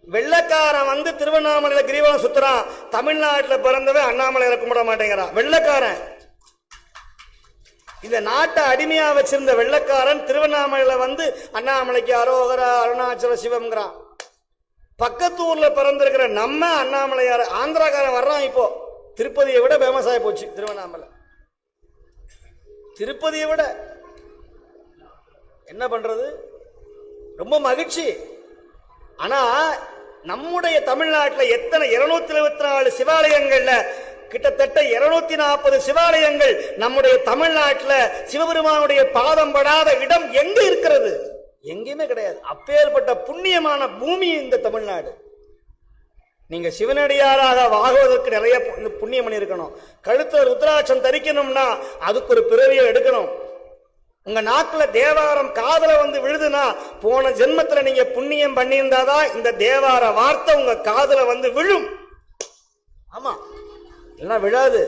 வெள்ளக்காரன் வந்து திருவண்ணாமலையில கிரிவலம் சுத்துறான், தமிழ்நாட்டில் பிறந்தவன் அண்ணாமலையில கும்பிட மாட்டேங்கிறான். வெள்ளக்காரன், இந்த நாட்டை அடிமையா வச்சிருந்த வெள்ளக்காரன் திருவண்ணாமலையில வந்து அண்ணாமலைக்கு அரோகரா அருணாச்சல சிவம்ங்கிறான். பக்கத்து ஊர்ல பிறந்திருக்கிற நம்ம அண்ணாமலையார் ஆந்திராக்காரன் வர்றான். இப்போ திருப்பதியை விட ஃபேமஸ் ஆகி போச்சு திருவண்ணாமலை. திருப்பதியை விட என்ன பண்றது, ரொம்ப மகிழ்ச்சி. ஆனா நம்முடைய தமிழ்நாட்டில் எத்தனை 224 சிவாலயங்கள்ல கிட்டத்தட்ட 240 சிவாலயங்கள் நம்முடைய தமிழ்நாட்டில் சிவபெருமானுடைய பாதம் படாத இடம் எங்க இருக்கிறது? எங்கேயுமே கிடையாது. அப்பேற்பட்ட புண்ணியமான பூமி இந்த தமிழ்நாடு. நீங்க சிவனடியாராக வாங்குவதற்கு நிறைய புண்ணியம் பண்ணி இருக்கணும். கழுத்துல ருத்ராட்சம் தரிக்கணும்னா அதுக்கு ஒரு பிறவியை எடுக்கணும். உங்க நாக்குல தேவாரம் காதல வந்து விழுதுன்னா போன ஜென்மத்துல நீங்க புண்ணியம் பண்ணியிருந்தாதான் இந்த தேவார வார்த்தை உங்க காதல வந்து விழும். ஆமா, இல்லைன்னா விழாது.